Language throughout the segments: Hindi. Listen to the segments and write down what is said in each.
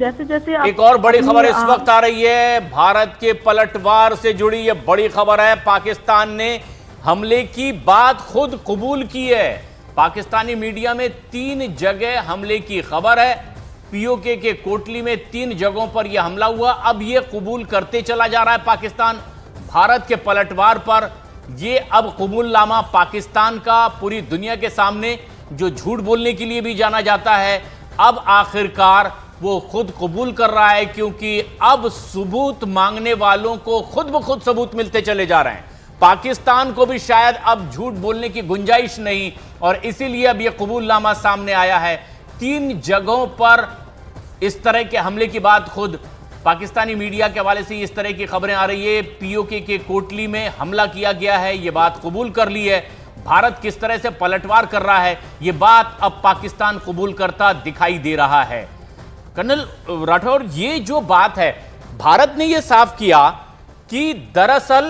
जैसे जैसे एक और बड़ी खबर इस वक्त आ रही है, भारत के पलटवार से जुड़ी ये बड़ी खबर है। पाकिस्तान ने हमले की बात खुद कबूल की है। पाकिस्तानी मीडिया में 3 जगह हमले की खबर है। पीओके के कोटली में 3 जगहों पर यह हमला हुआ। अब यह कबूल करते चला जा रहा है पाकिस्तान भारत के पलटवार पर। ये अब कबूलनामा पाकिस्तान का पूरी दुनिया के सामने, जो झूठ बोलने के लिए भी जाना जाता है, अब आखिरकार वो खुद कबूल कर रहा है, क्योंकि अब सबूत मांगने वालों को खुद ब खुद सबूत मिलते चले जा रहे हैं। पाकिस्तान को भी शायद अब झूठ बोलने की गुंजाइश नहीं, और इसीलिए अब यह कबूलनामा सामने आया है। 3 जगहों पर इस तरह के हमले की बात खुद पाकिस्तानी मीडिया के हवाले से इस तरह की खबरें आ रही है। पीओके के कोटली में हमला किया गया है, यह बात कबूल कर ली है। भारत किस तरह से पलटवार कर रहा है, यह बात अब पाकिस्तान कबूल करता दिखाई दे रहा है। कर्नल राठौर, ये जो बात है, भारत ने यह साफ किया कि दरअसल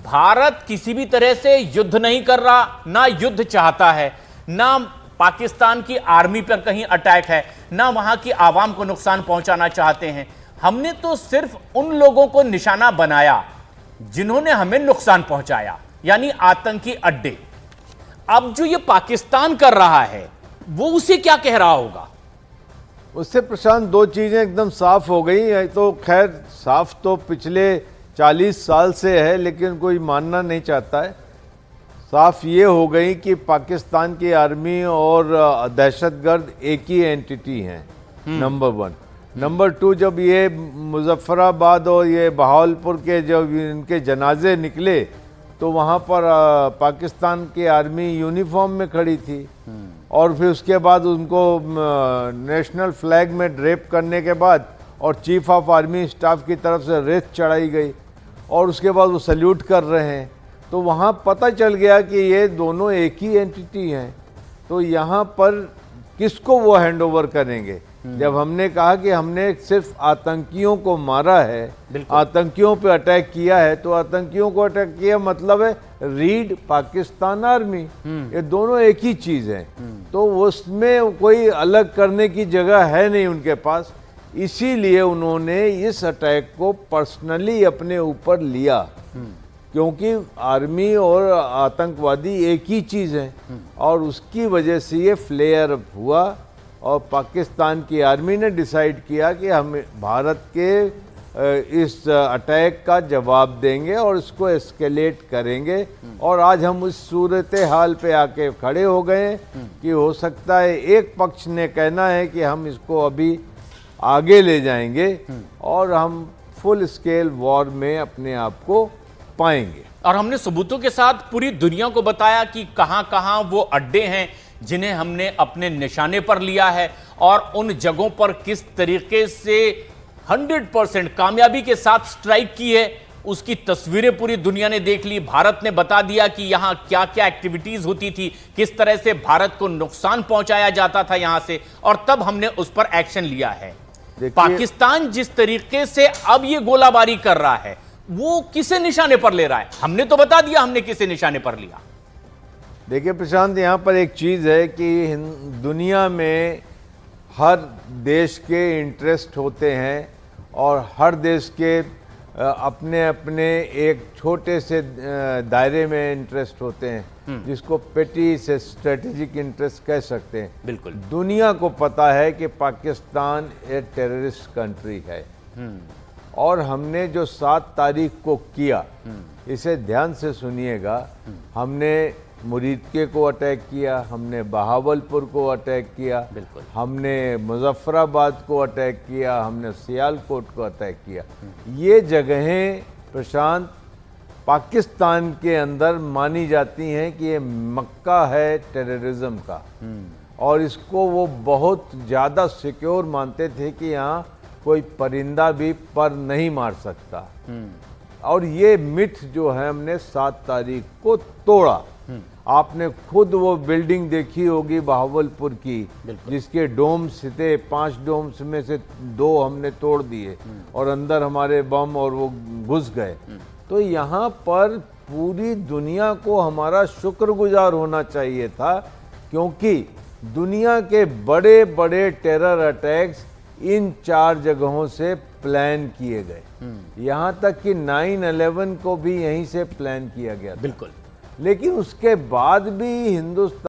भारत किसी भी तरह से युद्ध नहीं कर रहा, ना युद्ध चाहता है, ना पाकिस्तान की आर्मी पर कहीं अटैक है, ना वहां की आवाम को नुकसान पहुंचाना चाहते हैं। हमने तो सिर्फ उन लोगों को निशाना बनाया जिन्होंने हमें नुकसान पहुंचाया, यानी आतंकी अड्डे। अब जो ये पाकिस्तान कर रहा है, वो उसे क्या कह रहा होगा? उससे प्रशांत 2 चीज़ें एकदम साफ हो गई। तो खैर साफ तो पिछले 40 साल से है, लेकिन कोई मानना नहीं चाहता है। साफ ये हो गई कि पाकिस्तान की आर्मी और दहशतगर्द एक ही एंटिटी हैं, नंबर 1। नंबर 2, जब ये मुजफ्फराबाद और ये बहावलपुर के जब इनके जनाजे निकले, तो वहाँ पर पाकिस्तान की आर्मी यूनिफॉर्म में खड़ी थी, और फिर उसके बाद उनको नेशनल फ्लैग में ड्रेप करने के बाद और चीफ ऑफ आर्मी स्टाफ की तरफ से रेत चढ़ाई गई, और उसके बाद वो सल्यूट कर रहे हैं। तो वहाँ पता चल गया कि ये दोनों एक ही एंटिटी हैं। तो यहाँ पर किसको वो हैंड ओवर करेंगे? जब हमने कहा कि हमने सिर्फ आतंकियों को मारा है, आतंकियों पे अटैक किया है, तो आतंकियों को अटैक किया मतलब है रीड पाकिस्तान आर्मी, ये दोनों एक ही चीज है। तो उसमें कोई अलग करने की जगह है नहीं उनके पास। इसीलिए उन्होंने इस अटैक को पर्सनली अपने ऊपर लिया, क्योंकि आर्मी और आतंकवादी एक ही चीज है, और उसकी वजह से ये फ्लेयर अप हुआ। और पाकिस्तान की आर्मी ने डिसाइड किया कि हम भारत के इस अटैक का जवाब देंगे और इसको एस्केलेट करेंगे। और आज हम उस सूरत हाल पे आके खड़े हो गए कि हो सकता है एक पक्ष ने कहना है कि हम इसको अभी आगे ले जाएंगे और हम फुल स्केल वॉर में अपने आप को पाएंगे। और हमने सबूतों के साथ पूरी दुनिया को बताया कि कहां कहां वो अड्डे हैं जिन्हें हमने अपने निशाने पर लिया है, और उन जगहों पर किस तरीके से 100% कामयाबी के साथ स्ट्राइक की है, उसकी तस्वीरें पूरी दुनिया ने देख ली। भारत ने बता दिया कि यहां क्या क्या एक्टिविटीज होती थी, किस तरह से भारत को नुकसान पहुंचाया जाता था यहां से, और तब हमने उस पर एक्शन लिया है। पाकिस्तान जिस तरीके से अब ये गोलाबारी कर रहा है, वो किसे निशाने पर ले रहा है? हमने तो बता दिया हमने किसे निशाने पर लिया। देखिए प्रशांत, यहाँ पर एक चीज़ है कि दुनिया में हर देश के इंटरेस्ट होते हैं, और हर देश के अपने अपने एक छोटे से दायरे में इंटरेस्ट होते हैं, जिसको पेटी से स्ट्रेटेजिक इंटरेस्ट कह सकते हैं। बिल्कुल। दुनिया को पता है कि पाकिस्तान एक टेररिस्ट कंट्री है, और हमने जो 7 तारीख को किया, इसे ध्यान से सुनिएगा। हमने मुरीदके को अटैक किया, हमने बहावलपुर को अटैक किया, हमने मुजफ्फराबाद को अटैक किया, हमने सियालकोट को अटैक किया। ये जगहें प्रशांत पाकिस्तान के अंदर मानी जाती हैं कि ये मक्का है टेररिज्म का, और इसको वो बहुत ज़्यादा सिक्योर मानते थे कि यहाँ कोई परिंदा भी पर नहीं मार सकता। और ये मिथ जो है हमने 7 तारीख को तोड़ा। आपने खुद वो बिल्डिंग देखी होगी बहावलपुर की, जिसके डोम्स थे, 5 डोम्स में से 2 हमने तोड़ दिए, और अंदर हमारे बम और वो घुस गए। तो यहाँ पर पूरी दुनिया को हमारा शुक्रगुजार होना चाहिए था, क्योंकि दुनिया के बड़े बड़े टेरर अटैक्स इन 4 जगहों से प्लान किए गए। यहां तक कि 9/11 को भी यहीं से प्लान किया गया था। बिल्कुल। लेकिन उसके बाद भी हिंदुस्तान